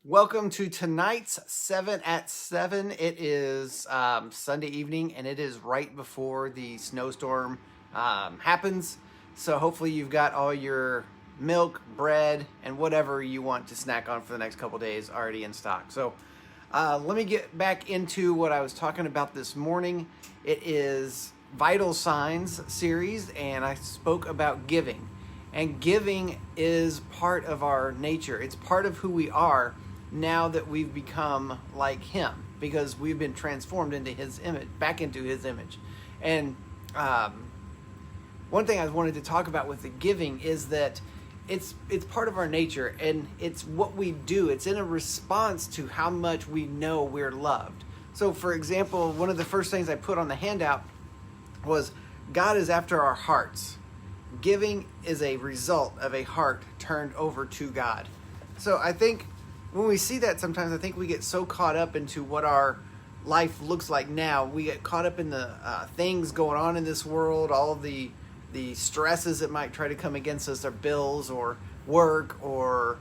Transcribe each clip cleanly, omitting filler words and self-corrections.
Welcome to tonight's 7 at 7. It is Sunday evening, and it is right before the snowstorm happens. So hopefully you've got all your milk, bread, and whatever you want to snack on for the next couple days already in stock. So let me get back into what I was talking about this morning. It is Vital Signs series, and I spoke about giving. And giving is part of our nature. It's part of who we are now that we've become like him, because we've been transformed into his image, back into his image. And one thing I wanted to talk about with the giving is that it's part of our nature, and it's what we do. It's in a response to how much we know we're loved. So for example, one of the first things I put on the handout was God is after our hearts. Giving is a result of a heart turned over to God. So I think when we see that, sometimes I think we get so caught up into what our life looks like now. We get caught up in the things going on in this world, all of the stresses that might try to come against us, our bills or work or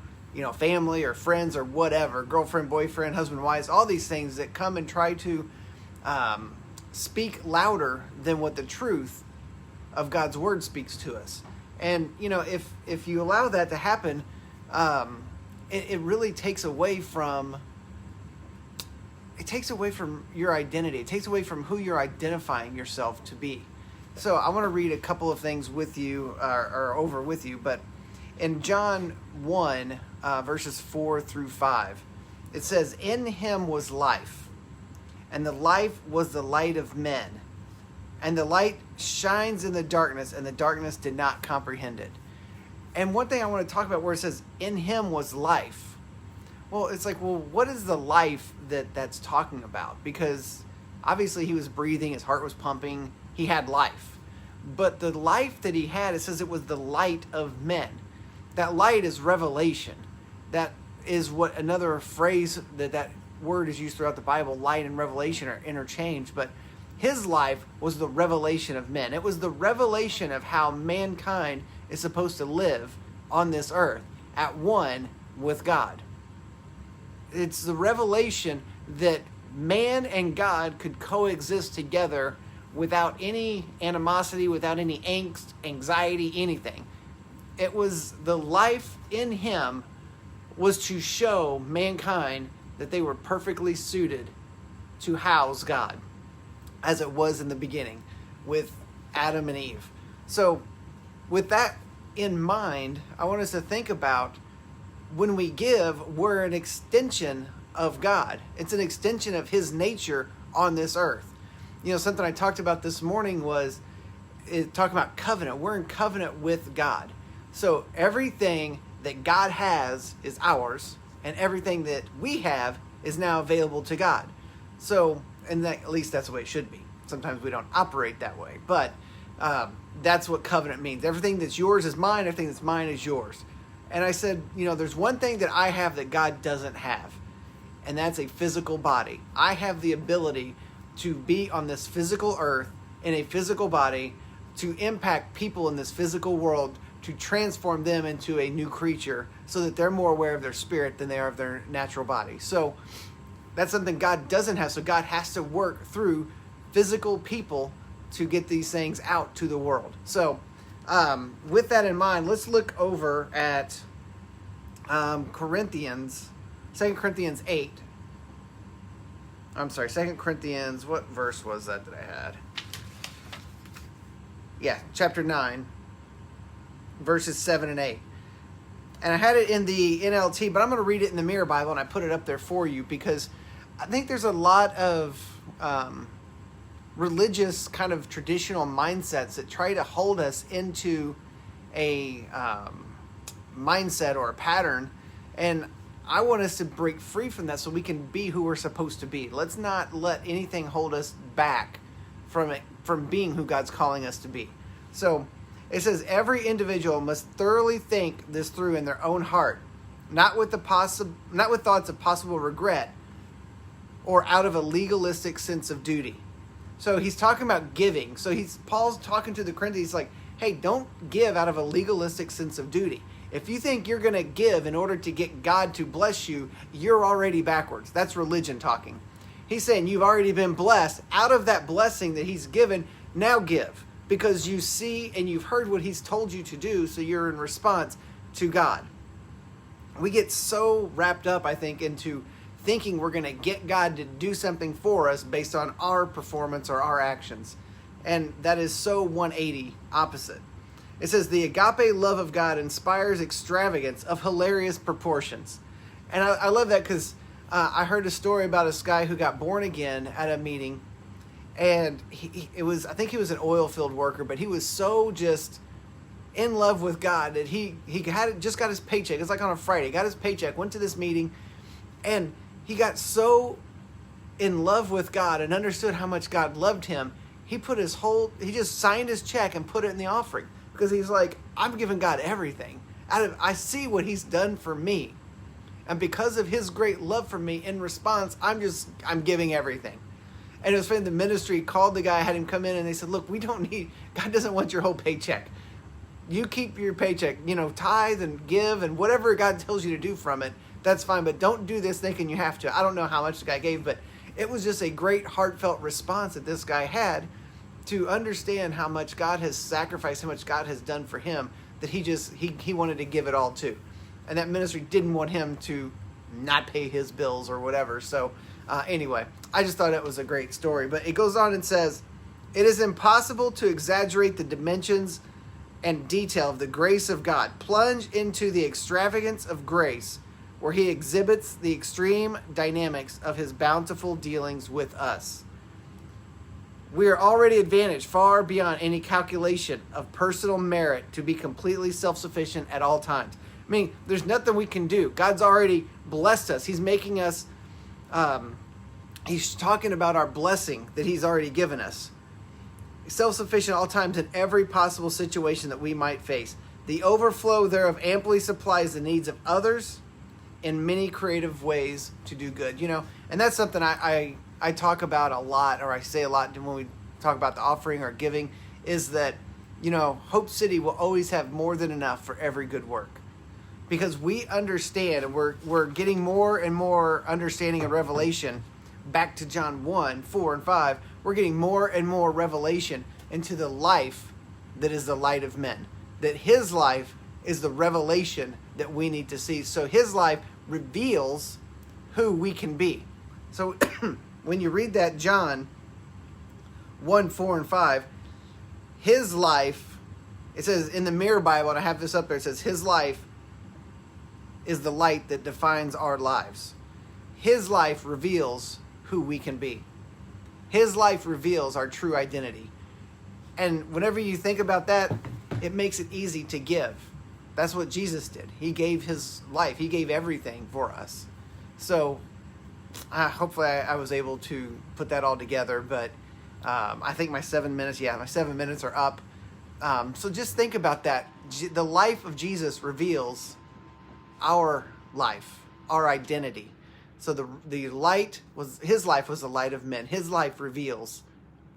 family or friends or whatever, girlfriend, boyfriend, husband, wives, all these things that come and try to speak louder than what the truth of God's word speaks to us. And if you allow that to happen, it really takes away from your identity. It takes away from who you're identifying yourself to be. So I want to read a couple of things with you, or over with you. But in John 1, verses 4 through 5, it says, "In him was life, and the life was the light of men. And the light shines in the darkness, and the darkness did not comprehend it." And one thing I want to talk about where it says, "In him was life." Well, it's like, what is the life that's talking about? Because obviously he was breathing, his heart was pumping, he had life. But the life that he had, it says it was the light of men. That light is revelation. That is what another phrase that word is used throughout the Bible. Light and revelation are interchanged, but his life was the revelation of men. It was the revelation of how mankind is supposed to live on this earth at one with God. It's the revelation that man and God could coexist together without any animosity, without any angst, anxiety, anything. It was the life in him was to show mankind that they were perfectly suited to house God, as it was in the beginning with Adam and Eve. So with that in mind, I want us to think about when we give, we're an extension of God. It's an extension of his nature on this earth. Something I talked about this morning was talking about covenant. We're in covenant with God. So everything that God has is ours, and everything that we have is now available to God. So, and that, at least that's the way it should be. Sometimes we don't operate that way, but that's what covenant means. Everything that's yours is mine. Everything that's mine is yours. And I said, there's one thing that I have that God doesn't have, and that's a physical body. I have the ability to be on this physical earth in a physical body, to impact people in this physical world, to transform them into a new creature so that they're more aware of their spirit than they are of their natural body. So that's something God doesn't have. So God has to work through physical people to get these things out to the world. So with that in mind, let's look over at Corinthians, 2 Corinthians 8. I'm sorry, 2 Corinthians, what verse was that I had? Yeah, chapter 9, verses 7 and 8. And I had it in the NLT, but I'm going to read it in the Mirror Bible, and I put it up there for you because I think there's a lot of religious kind of traditional mindsets that try to hold us into a mindset or a pattern, and I want us to break free from that so we can be who we're supposed to be. Let's not let anything hold us back from being who God's calling us to be. So it says, every individual must thoroughly think this through in their own heart, not with thoughts of possible regret or out of a legalistic sense of duty. So he's talking about giving. So Paul's talking to the Corinthians like, hey, don't give out of a legalistic sense of duty. If you think you're going to give in order to get God to bless you, you're already backwards. That's religion talking. He's saying you've already been blessed. Out of that blessing that he's given, now give. Because you see and you've heard what he's told you to do, so you're in response to God. We get so wrapped up, I think, into thinking we're going to get God to do something for us based on our performance or our actions. And that is so 180 opposite. It says, the agape love of God inspires extravagance of hilarious proportions. And I love that because I heard a story about this guy who got born again at a meeting. And I think he was an oil field worker, but he was so just in love with God that he just got his paycheck. It's like on a Friday. He got his paycheck, went to this meeting, and he got so in love with God and understood how much God loved him. He just signed his check and put it in the offering because he's like, I'm giving God everything. I see what he's done for me. And because of his great love for me, in response, I'm giving everything. And it was funny, the ministry called the guy, had him come in, and they said, look, God doesn't want your whole paycheck. You keep your paycheck, tithe and give and whatever God tells you to do from it, that's fine. But don't do this thinking you have to. I don't know how much the guy gave, but it was just a great heartfelt response that this guy had to understand how much God has sacrificed, how much God has done for him, that he wanted to give it all to. And that ministry didn't want him to not pay his bills or whatever. So anyway, I just thought it was a great story. But it goes on and says, it is impossible to exaggerate the dimensions and detail of the grace of God. Plunge into the extravagance of grace, where he exhibits the extreme dynamics of his bountiful dealings with us. We are already advantaged far beyond any calculation of personal merit to be completely self-sufficient at all times. I mean, there's nothing we can do. God's already blessed us. He's making us, he's talking about our blessing that he's already given us. Self-sufficient at all times in every possible situation that we might face. The overflow thereof amply supplies the needs of others in many creative ways to do good. And that's something I talk about a lot, or I say a lot when we talk about the offering or giving, is that, Hope City will always have more than enough for every good work. Because we understand, and we're getting more and more understanding and revelation. Back to John 1, 4, and 5, we're getting more and more revelation into the life that is the light of men. That his life is the revelation that we need to see. So his life reveals who we can be. So when you read that John 1, 4, and 5, his life, it says in the Mirror Bible, and I have this up there, it says his life is the light that defines our lives. His life reveals who we can be. His life reveals our true identity. And whenever you think about that, it makes it easy to give. That's what Jesus did. He gave his life. He gave everything for us. So hopefully I was able to put that all together. But I think my 7 minutes are up. So just think about that. The life of Jesus reveals our life, our identity. So the light was, his life was the light of men. His life reveals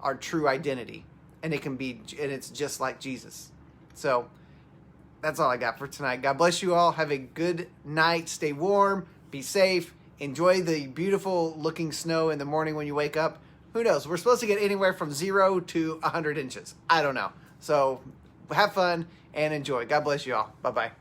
our true identity, and it's just like Jesus. So that's all I got for tonight. God bless you all. Have a good night. Stay warm. Be safe. Enjoy the beautiful looking snow in the morning when you wake up. Who knows? We're supposed to get anywhere from 0 to 100 inches. I don't know. So have fun and enjoy. God bless you all. Bye-bye.